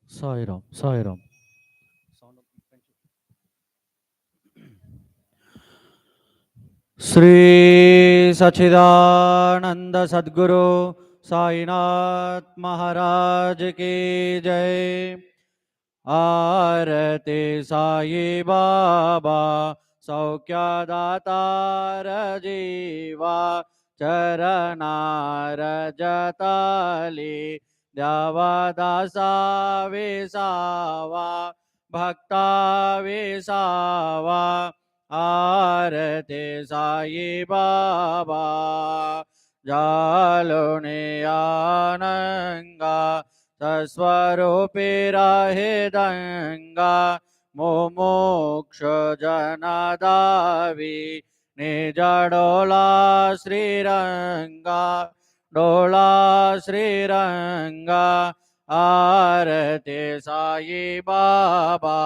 Sairam, Sairam. Shri सच्चिदानंद सद्गुरु साईनाथ महाराज की जय। आरती साई बाबा सौख्यदातार जीवा चरणार जताली द्यावादासा विसावा भक्ता विसावा। आरती साई बाबा जालुने आनंगा तस्वरूपी राहे दंगा मोमोक्ष जनदावी निज डोला श्रीरंगा डोला श्रीरंगा। आरती साई बाबा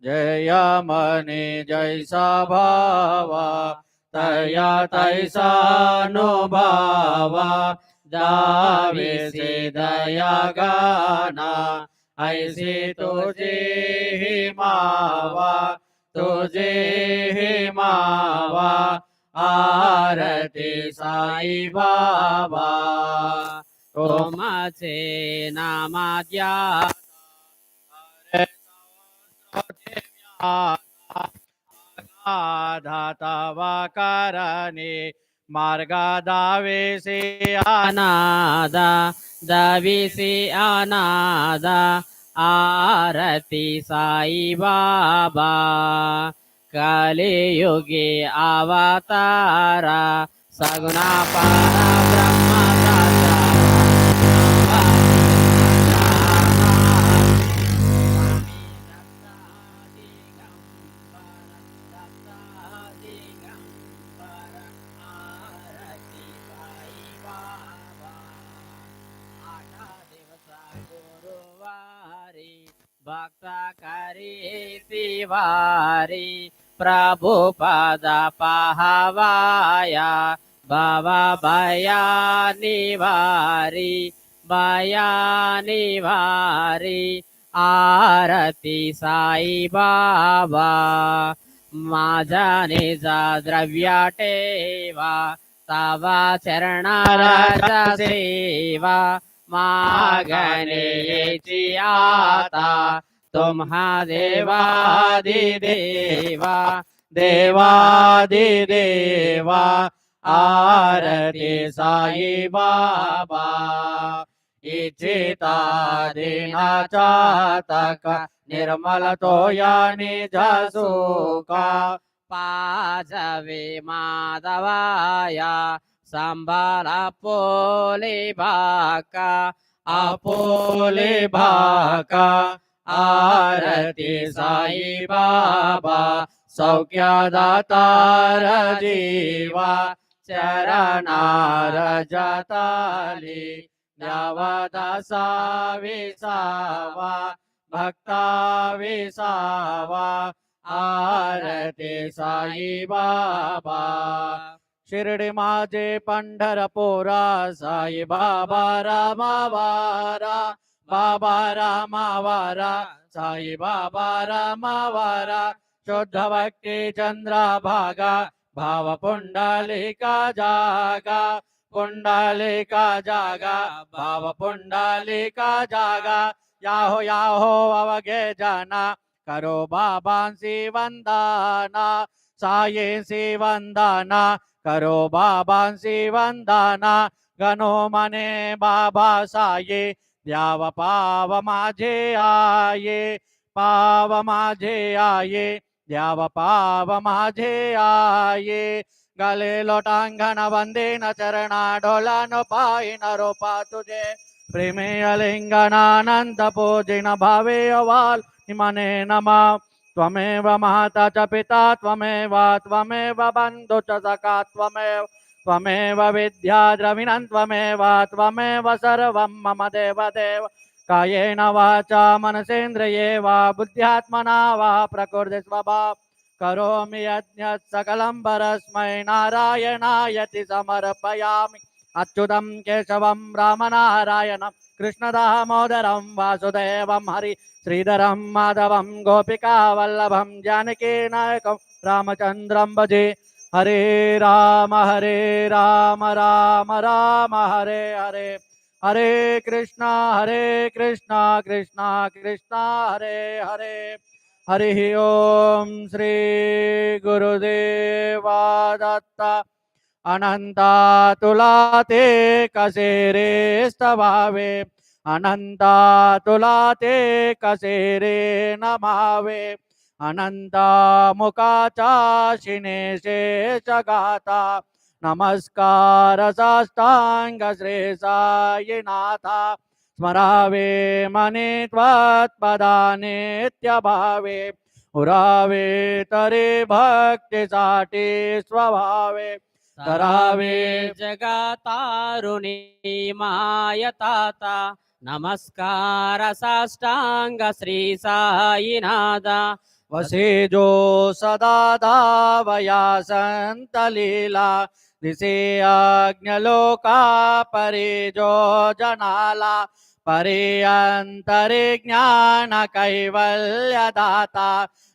जय मनी जैसा भावा तया तैसा नुभावा जावे से दया गाना ऐसी तुझे ही मावा तुझे ही मावा। आरती साई बाबा तुमचे नामाद्या धातावा कारणे मार्गा दावेसे अनादा दविसी अनादा। आरती साई बाबा कलियुगे अवतारा सगुणा पारा ब्रह्मदाता भक्ता करी तिवारी प्रभु पद पहावाया बाबा बया निवारी बया निवारी। आरती साई बाबा माझा निजा द्रव्य ठेवा तवा चरणाराचा सेवा मागणे आता तुम्हा देवादि देवा देवादि देवा। आरती साई बाबा इच्छिता दिना चातक निर्मल तो यानी जसुका पाजवे माधवाया संभाल पोले बाका आपोले भाका। आरती साई बाबा सौख्यदातार जीवा चरणार जताली द्यावादासा विसावा भक्ता विसावा। आरती साई बाबा शिर्डी माझे पंढरपुरा साई बाबा रामावारा बाबा रामावारा साई बाबा रामावारा। शुद्ध भक्ती चंद्रा भागा भाव पुंडलिका जागा पुंडलिका जागा भाव पुंडलिका जागा। याहो अवघे जना करो बाबांसी वंदना सायेसी वंदना करो बाबांसी वंदना। गणो मने बाबा साये द्याव पाव माझे आये पाव माझे आये द्याव पाव माझे आये। गले लोटांगण वंदे न चरणा ढोला न पायी न रोपा तुझे प्रेमे अलिंगनानंद पूजिन भावे अवाल मने नमा। त्वमेव माता च पिता त्वमेव त्वमेव बन्धु च सखा त्वमेव त्वमेव विद्या द्रविणं त्वमेव त्वमेव सर्वं मम देवदेव। कायेन वाचा मनसेन्द्रिये वा बुद्ध्यात्मना वा प्रकृति स्वभाव करोमि यज्ञत् सकलं परस्मै नारायणायति समर्पयामि। अच्युतं केशवं रामनारायणं कृष्णदामोदरं वासुदेवं हरि श्रीधरं माधवं गोपिकावल्लभं जानकीनायकं रामचन्द्रं भजे हरे राम राम राम हरे हरे हरे कृष्णा कृष्णा कृष्णा हरे हरे हरि ओम श्री गुरुदेवा दत्त अनंता तुला ते कसे रे स्तवावे अनंता तुला ते कसे रे नमावे अनंता मुखाचा शिनेशे जगाता नमस्कार साष्टांग श्री साईनाथा स्मरावे मने त्वत्पदानित्यभावे उरावे तरे भक्तीसाठी स्वभावे तरावे जगतारुणी मायताता नमस्कार साष्टांग श्री साईनादा वसे जो सदा धावया संत लीला दिसे अज्ञलोका परे जो जनाला परे अंतरे ज्ञान कैवल्य दाता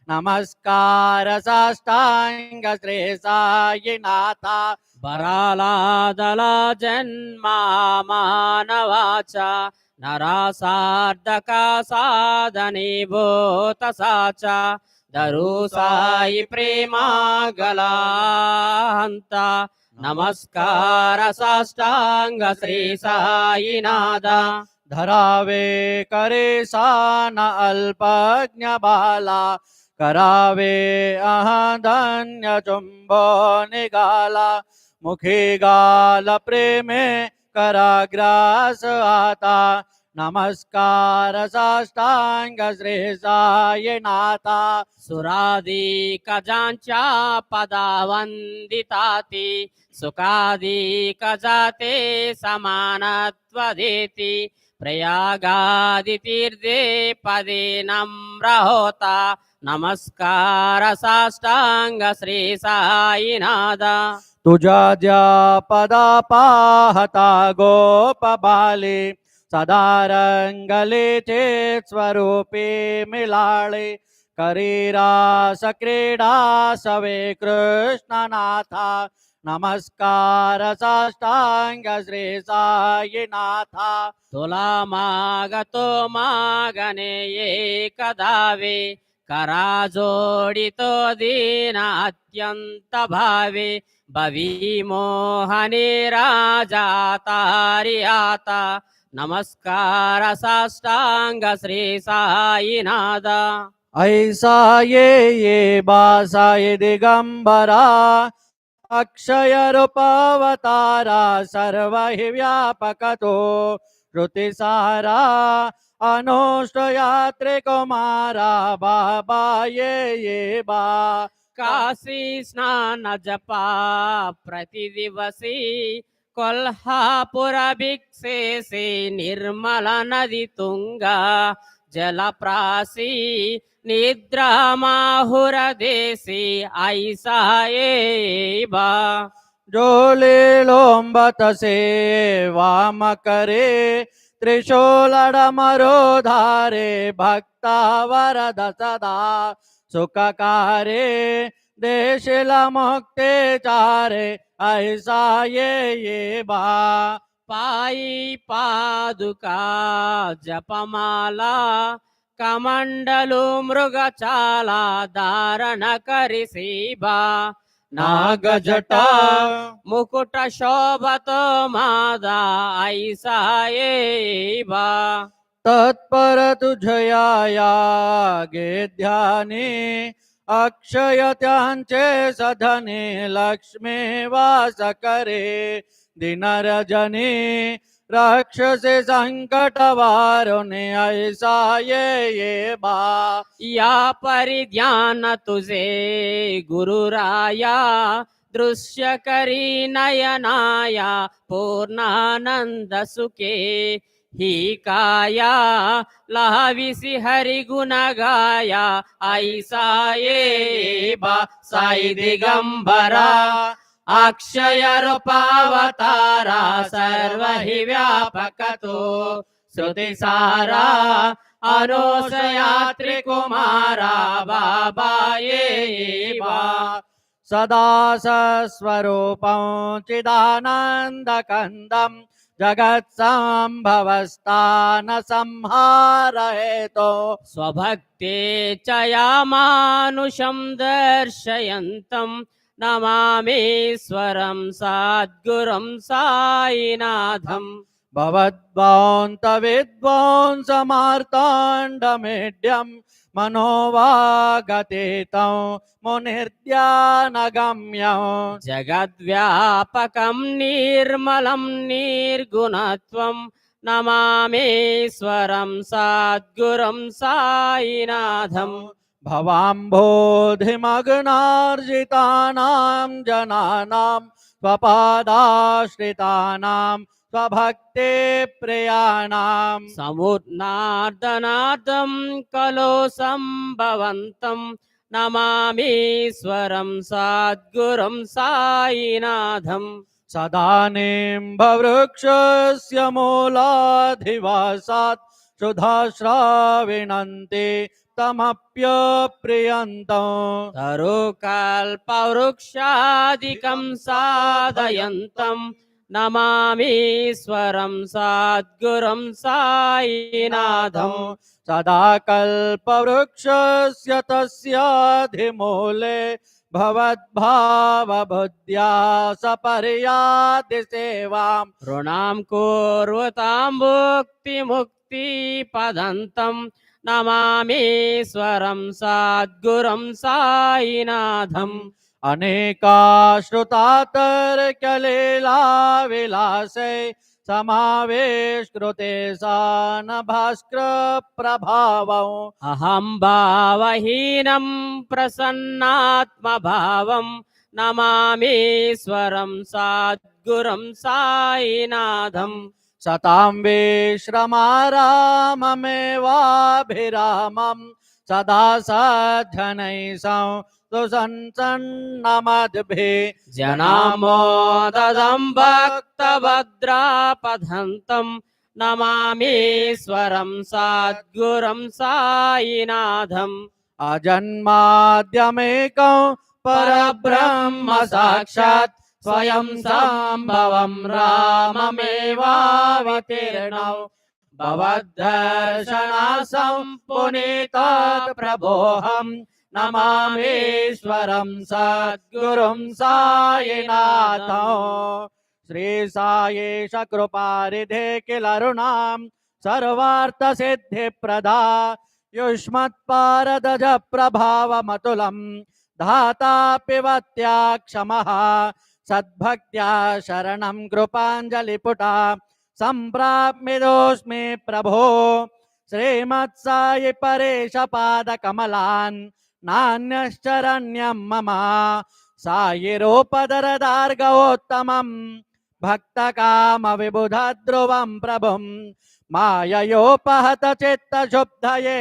नमस्कार साष्टांग श्री साईनाथा बरालादला जन्मा मानवाचा नरासार्धका साधनीभूत साचा धरू साई प्रेमा गलांता नमस्कार साष्टांग श्री साईनादा धरावे करे सान अल्पज्ञ बाला करावे अहधन्य चुंबो निगाला मुखी गाल प्रेमे कराग्रास आता नमस्कार साष्टांग श्री साईनाथा सुरादिक जांच्या पदावंदिताती सुखादिक जाते समानत्व देती प्रयागादि तीर्थे पदे नम्र होता नमस्कार साष्टांग श्री साईनादा तुझ्या ज्या पदा पाहता गोप बाले सदा रंगलेचे स्वरूपे मिलाळे करीरास क्रीडा सवे कृष्णनाथा नमस्कार साष्टांग श्री साईनाथा तुला मागतो मागणे एक दावे करा जोडितो दीन अत्यंत भावे भवी मोहने राजा तारी आता नमस्कार साष्टांग श्री साईनादा ऐसा ये बासाय दिगंबरा अक्षय रूपावतारा सर्व हि व्यापक तो श्रुतिसारा अनुष्ट यात्रे कुमारा बाबा ये बा काशी स्नान जपा प्रतिदिवसी कोल्हापुर भिक्षे से निर्मल नदी तुंगा जलप्रासी निद्रा माहुर देसी ऐसा ये बा जोले लोंबत से वाम करे त्रिशूलडमरो धारे भक्ता वरद सदा सुखकारे देशिला मुक्ते चारे ऐसा ये बा पायी पादुका जपमाला कमंडलु मृगचाला धारण करिसीबा नागजटा मुकुट शोभतो मादा ऐसा ये बा तत्पर तुझया गे ध्याने अक्षय त्यांचे सधने लक्ष्मी वास करे दिनरजनी राक्षसे संकट वारुने ऐसा ये बा या परिध्यान तुझे गुरुराया दृश्य करी नयनाया पूर्णानंद सुखे ही काया लहाविसी हरि गुण गाया ऐसा ये बा साई दिगंबरा अक्षय रूपावतारा सर्व हि व्यापक तो श्रुतिसारा अनुसयात्रिकुमारा बाबायेवा सदा सस्वरूपं चिदानन्दकन्दं जगत्सम्भवस्थान संहारहेतो स्वभक्ते च यामानुषं दर्शयन्तं नमामीश्वरं सद्गुरुं साईनाथम् भवद्वान्तविद्वांसमार्ताण्डमेढ्यं मनोवागतीतं मुनिर्ध्यानगम्यं जगद्व्यापकं निर्मलं निर्गुणत्वं नमामीश्वरं सद्गुरुं साईनाथम् भवाम्भोधिमग्नार्जितानां जनानां स्वपादाश्रितानां स्वभक्ते प्रियाणां समुन्नार्दनादं कलो सम्भवन्तं नमामीश्वरं सद्गुरुं साईनाथम् सदा निम्बवृक्षस्य मूलाधिवासात् शुधाश्राविणन्ति तमप्यप्रियन्तम् तरुकल्पवृक्षादिकं साधयन्तं नमामीश्वरं सद्गुरुं साईनाथम् सदा कल्पवृक्षस्य तस्याधिमूले भवद्भावबुद्ध्या सपर्याति सेवां ऋणां कुर्वतां मुक्तिपदन्तं नमामीश्वरं सद्गुरुं साईनाथम् अनेकाश्रुतातर्कलीलाविलासे समावेशकृते सानभास्कर प्रभावम् अहं भावहीनं प्रसन्नात्मभावं नमामीश्वरं सद्गुरुं साईनाथम् सतां विश्रमाराममेवाभिरामं सदा सज्जनैः सुसंसन्नमद्भिः जनामोददं भक्तभद्रापथन्तं नमामीश्वरं सद्गुरुं साईनाथम् अजन्माद्यमेकं परब्रह्म साक्षात् स्वयं सम्भवं राममेवावतीर्णौ भवद्दर्शनासं पुनीतात् प्रभोऽहं नमामीश्वरं सद्गुरुं साईनाथौ श्री सायेश कृपारिधे किलरुणां सर्वार्थसिद्धिप्रदा युष्मत्पारदज प्रभावमतुलं धातापिवत्या क्षमः सद्भक्त्या शरणं कृपाञ्जलिपुटा सम्प्राप्मिदोऽस्मि प्रभो श्रीमत्सायि परेश पादकमलान् नान्यश्चरण्यं मम सायिरूपधरदार्गवोत्तमं भक्तकामविबुधध्रुवं प्रभुं माययोपहत चित्तशुद्धये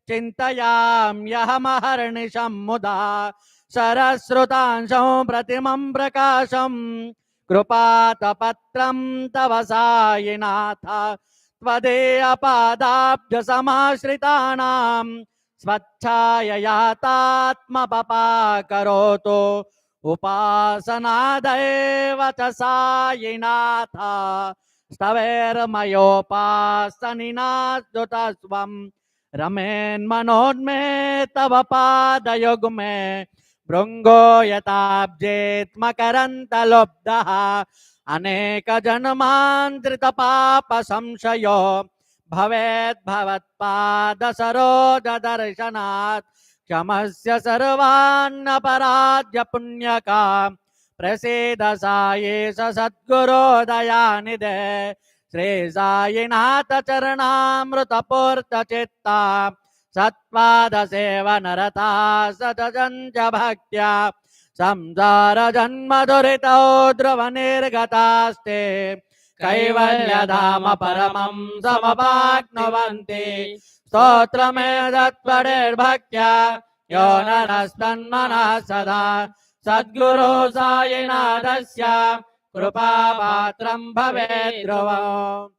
चिन्तयाम्यहमहर्निशं मुदा सरस्रुतांशं प्रतिमं प्रकाशं कृपातपत्रं तव सायिनाथ त्वदीयपादाब्जसमाश्रितानां स्वच्छाययातात्मपपाकरोतु उपासनादेव च सायिनाथ स्तवेर्मयोपासनिनास्तुतस्वं रमेन्मनोन्मे तव पादयुग्मे भृङ्गो यताब्जेत्मकरन्तलुब्धः अनेकजन्मान्तृतपापसंशयो भवेद्भवत्पादसरोजदर्शनात् क्षमस्य सर्वान्नपराध्य पुण्यका प्रसीद सायेश सद्गुरो दयानिधे श्री साईनाथ चरणामृतपूर्तचित्ता सत्पादसेवनरता सतजञ्च भक्त्या संसार जन्म दुरितौ ध्रुवनिर्गतास्ते कैवल्यधाम परमं समवाप्नुवन्ति स्तोत्रमेतत्परेर्भक्त्या यो नरस्तन्मनः सदा सद्गुरो साईनाथस्य कृपापात्रं भवेत् ध्रुवम्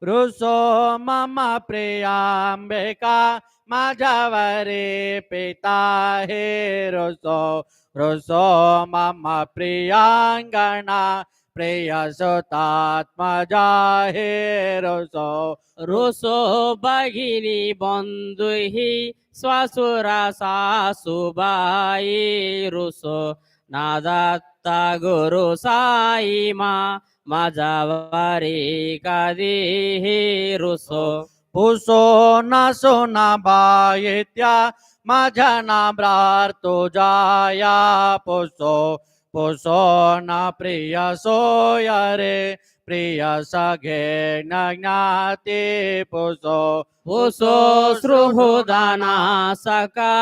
रुसो मम प्रियांबिका माझ्यावरी पिता हे रुसो रुसो मम प्रियांगणा प्रिय सुतात्मजा हे रुसो रुसो भगिनी बंधुहि स्वसुरा सासुबाई रुसो नादत्ता गुरु साई माझावारी कधीही रुसो पुसो नसो ना बायत्या माझ्या नाब्रार तुझाया पुसो पुसो ना प्रिय सोय रे प्रिय सगे ज्ञाती पुसो पुसो सृहुदाना सका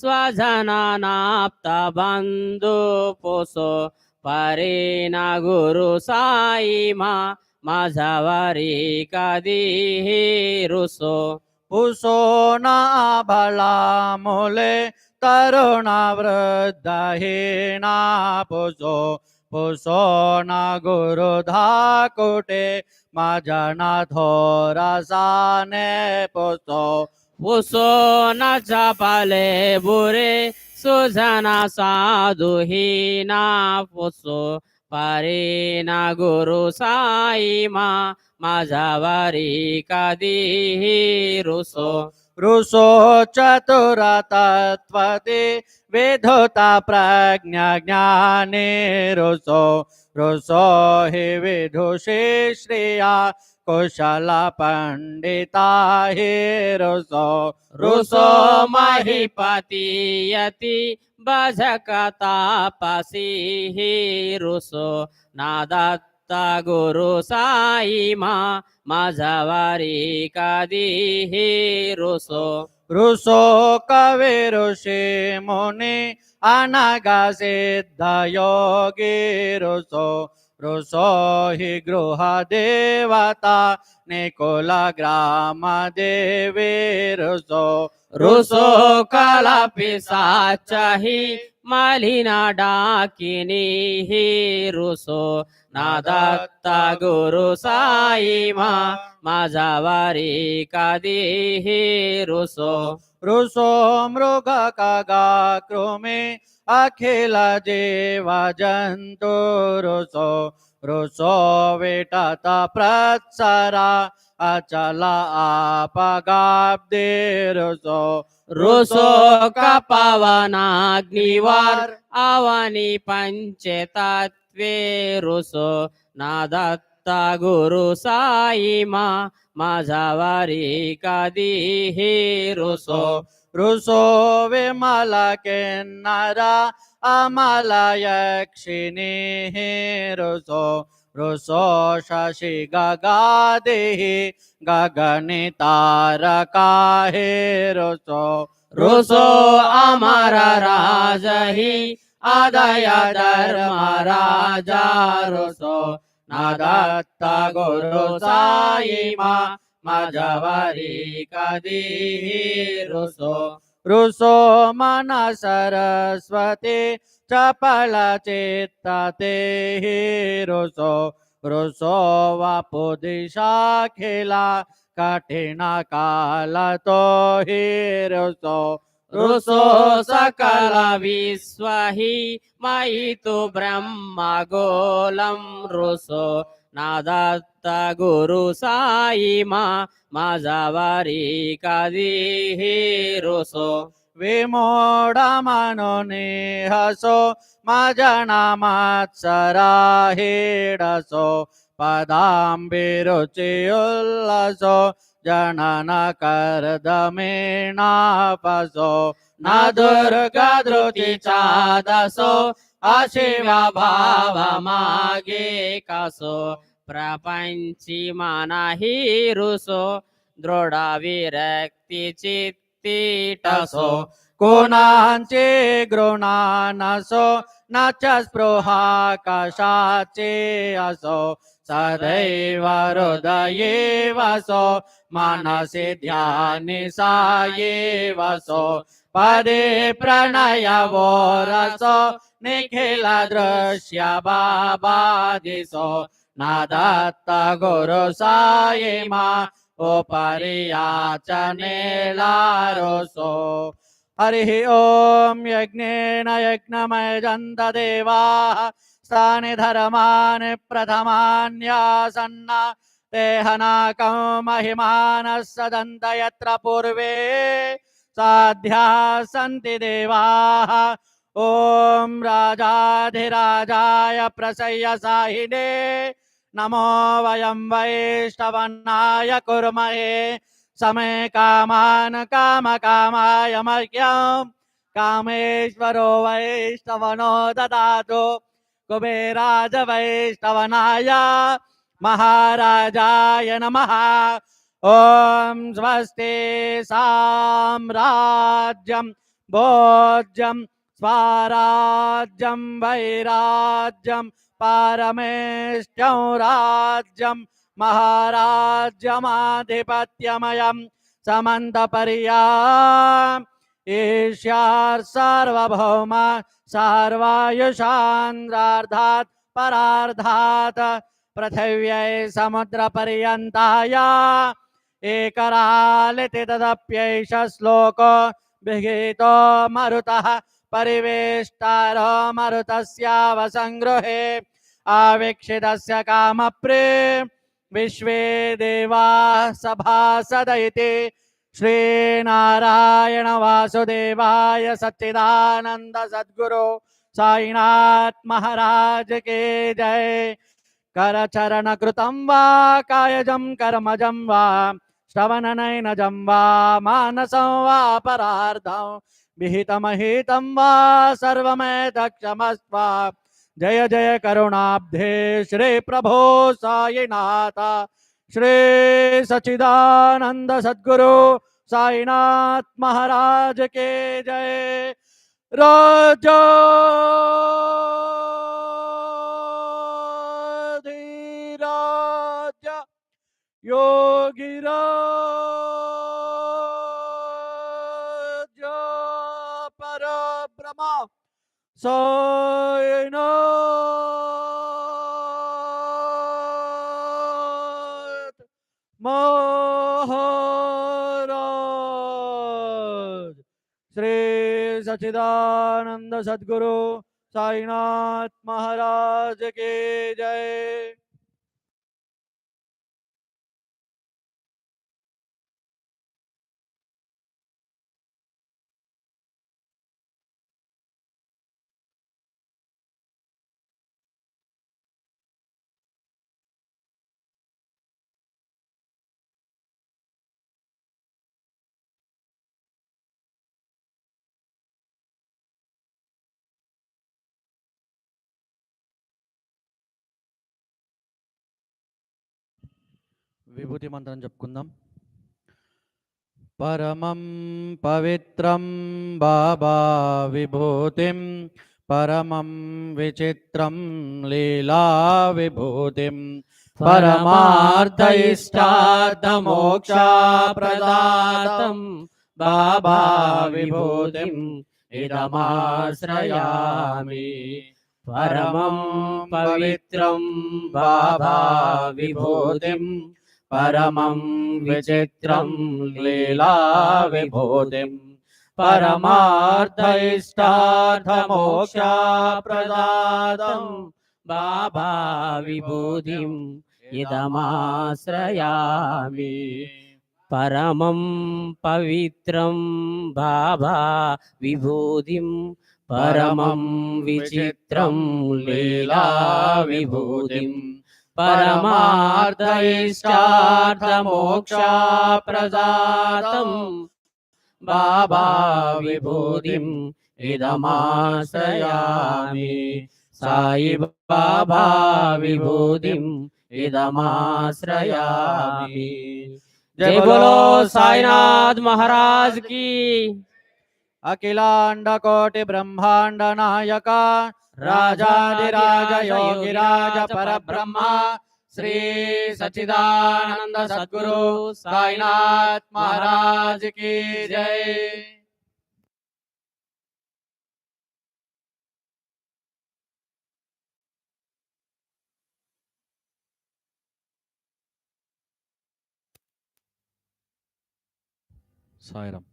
स्वजनानाप्ता बंधु पुसो परेना गुरु साई माझावारी कधीही रुसो पुसो ना भला मुले तरुणा वृद्धहीना पुसो पुसो ना गुरु धाकुटे माझ्या ना थोरासाने पुसो पुसो न चपले बुरे सुजना साधुहीना पुसो परेना गुरु साई माझावारी कधीही रुसो रुसो चतुर तत्वते वेधोता प्रज्ञा ज्ञाने रुसो रुसो हि विदुषी श्रिया कुशल पंडिता हि रुसो रुसो महिपति यति भजकता पसी हि रुसो नादत्ता गुरु साई माझावारी कधीही रुसो रुसो कवी ऋषी मुनी अनगा सिद्ध योगी रुसो रुसो हि गृह देवता निकुल ग्राम देवी रुसो रुसो कलपिसाचहि मलिना डाकिनी हि रुसो नादत्ता गुरु साई माझावारी कधीही रुसो रुसो मृग खगा कृमी अखिल जीव जंतु रुसो रुसो विटत प्रत्सरा अचल आपगाब्दे रुसो रुसो कपवनाग्निवार आवनी पंचतत्वे रुसो नादत्ता गुरु साई माझावारी कधीही रुसो रुसो विमल किन्नरा अमल यक्षिणी रुसो रुसो शशि गगादेहि गगनि तारका हे रुसो रुसो अमर राजहि आदय धर्म राजा रुसो नादत्ता गुरु साई माझावारी कधीही रुसो रुसो मन सरस्वती चपल चित्तते हि रुसो रुसो वपु दिशा खिला कठिन काल तो हि रुसो रुसो सकल विश्वहि महितु ब्रह्म गोलम रुसो नादत्ता गुरु साई माझावारी कधीही रुसो विमोड मनोनि हसो माझ्या नामात सराहिडसो पदांबिरुचि उल्लसो जनन कर्दमेणापसो न दुर्गधृतीचा दसो अशिव भाव मागे कसो प्रपंची मनाहि रुसो दृढ विरक्ती चित्ती टसो कोणांचे गृणानसो नच स्पृहा कशाचे असो सदैव हृदये वसो मनसि ध्यानि साये वसो पदे प्रणय वो रसो निखिल दृश्य बाबा दिसो नादत्त गुरु साई मा उपरियाचने लारोसो हरिः ॐ यज्ञेन यज्ञमयजन्त देवाः स्थानि धर्माणि प्रथमान्यासन्न ते हनाकं महिमानः सदन्त यत्र पूर्वे साध्याः सन्ति देवाः ॐ राजाधिराजाय प्रसय्यसाहिने नमो वयं वैष्णवनाय कुर्महे समे कामान् कामकामाय मह्यं कामेश्वरो वैष्णवनो ददातु कुबेराज वैष्णवनाय महाराजाय नमः ॐ स्वस्ति साम्राज्यं भोज्यं स्वाराज्यं वैराज्यं पारमेष्ठ्यं राज्यं महाराज्यमाधिपत्यमयं समन्तपर्याम् ईश्यार् सार्वभौम सार्वायुषान्द्रार्धात् परार्धात् पृथिव्यै समुद्रपर्यन्ताय एकरालिति तदप्यैष श्लोको विहितो मरुतः परिवेष्टारो मरुतस्यावसंगृहे आवीक्षितस्य कामप्रे विश्वे देवाः सभासद इति श्रीनारायण वासुदेवाय सच्चिदानंद सद्गुरु साईनाथ महाराज के जय करचरण कृतं वा कायजं कर्मजं वा श्रवणनयनजं वा मानसं वा परार्धं विहितमहितं वा सर्वमेतत्क्षमस्व जय जय करुणाब्धे श्री प्रभो साईनाथ श्री सच्चिदानंद सद्गुरु साईनाथ महाराज के जय राजा धीराज योगिराज परब्रह्म साईनाथ महाराज श्री सच्चिदानंद सद्गुरु साईनाथ महाराज के जय విభూతి మంత్రం చెప్పుకుందాం परमं पवित्रं बाबा विभूतिं परमं विचित्रं लीला विभूतिं परमार्थ इष्टार्थमोक्षप्रदातं बाबा विभूतिम् इदमाश्रयामि परमं पवित्रं बाबा विभूतिं परमं विचित्रं लीला विभूतिं परमार्थ इष्टार्थमोक्षप्रदातं बाबा विभूतिम् इदमाश्रयामि परमं पवित्रं बाबा विभूतिं परमं विचित्रं लीला विभूतिं परमार्थ इष्टार्थमोक्षप्रदातं बाबा विभूतिम् इदमाश्रयामि साई बाबा विभूतिम् इदमाश्रयामि जय बोलो साईनाथ महाराज की अखिलांड कोटि ब्रह्मांड नायक राजाधिराज योगिराज परब्रह्म श्री सच्चिदानंद सद्गुरु साईनाथ महाराज की जय। సాయిరామ్.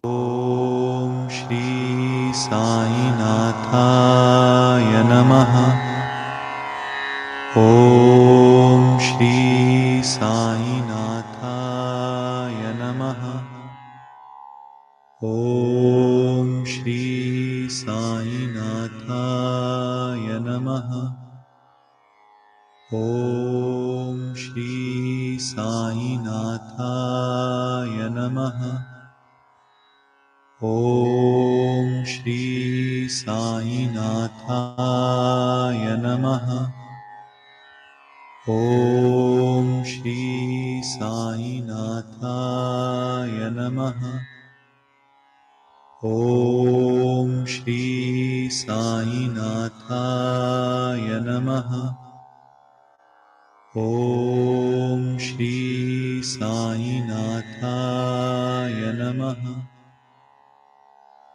ॐ श्री साईनाथाय नमः। ॐ श्री साईनाथाय नमः। ॐ श्री साईनाथाय नमः। ॐ श्री साईनाथाय नमः। ॐ श्री साईनाथाय नमः। ॐ श्री साईनाथाय नमः। ॐ श्री साईनाथाय नमः। ॐ श्री साईनाथाय नमः।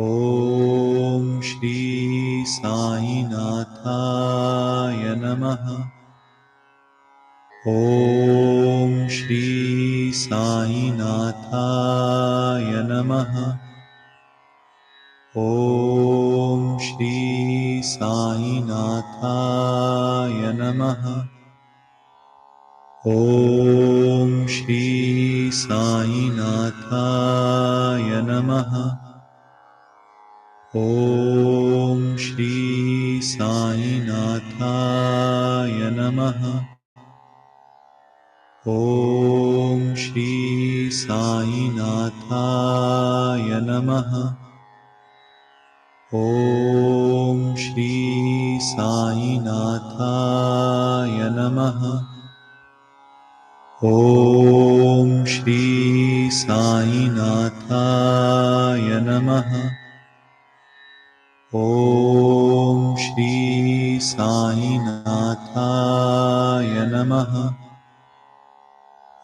ॐ श्री साईनाथाय नमः। ॐ श्री साईनाथाय नमः। ॐ श्री साईनाथाय नमः। ॐ श्री साईनाथाय नमः। ॐ श्री साईनाथाय नमः। ॐ श्री साईनाथाय नमः। ॐ श्री साईनाथाय नमः। ॐ श्री साईनाथाय नमः। ॐ श्री साईनाथाय नमः।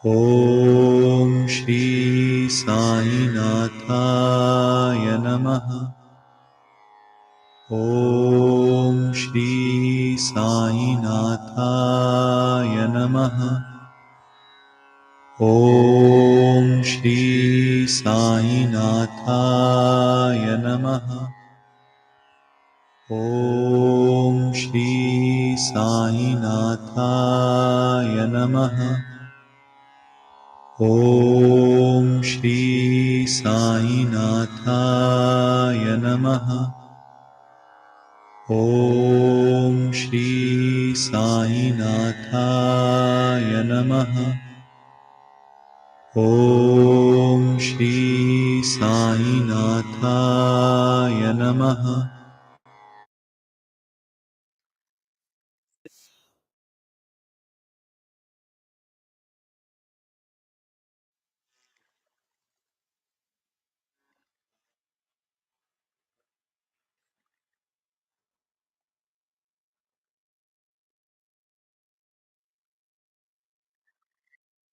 ॐ श्री साईनाथाय नमः। ॐ श्री साईनाथाय नमः। ॐ श्री साईनाथाय नमः। ॐ श्री साईनाथाय नमः। ॐ श्री साईनाथाय नमः। ॐ श्री साईनाथाय नमः। ॐ श्री साईनाथाय नमः।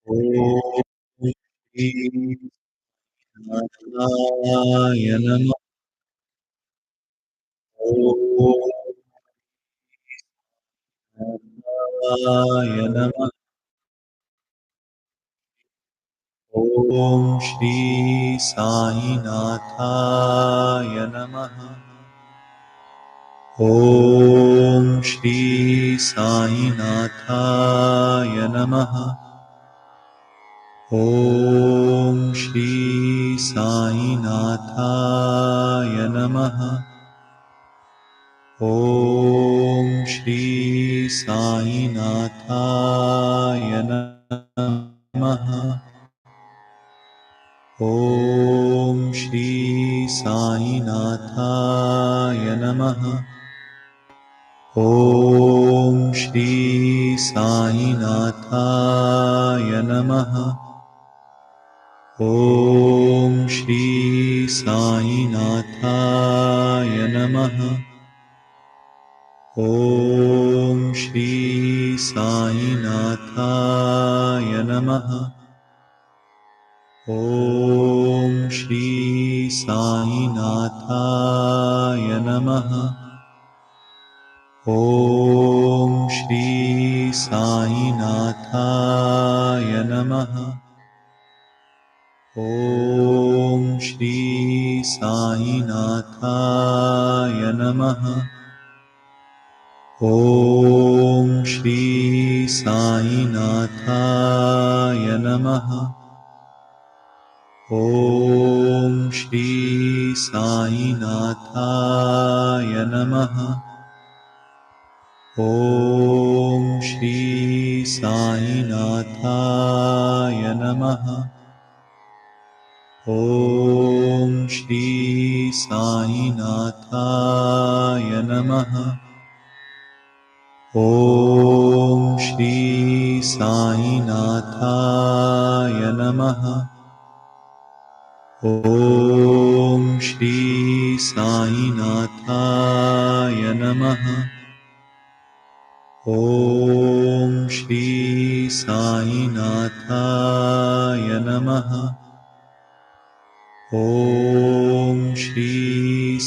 ॐ श्री नाथाय नमः। ॐ नाथाय नमः। ॐ श्री साईनाथाय नमः। ॐ श्री साईनाथाय नमः। ॐ श्री साईनाथाय नमः। ॐ श्री साईनाथाय नमः। ॐ श्री साईनाथाय नमः। ॐ श्री साईनाथाय नमः। ॐ श्री साईनाथाय नमः। ॐ श्री साईनाथाय नमः। ॐ श्री साईनाथाय नमः। ॐ श्री साईनाथाय नमः। ॐ श्री साईनाथाय नमः। ॐ श्री साईनाथाय नमः। ॐ श्री साईनाथाय नमः। ॐ श्री साईनाथाय नमः। ॐ श्री साईनाथाय नमः। ॐ श्री साईनाथाय नमः। ॐ श्री साईनाथाय नमः। ॐ श्री साईनाथाय नमः। ॐ श्री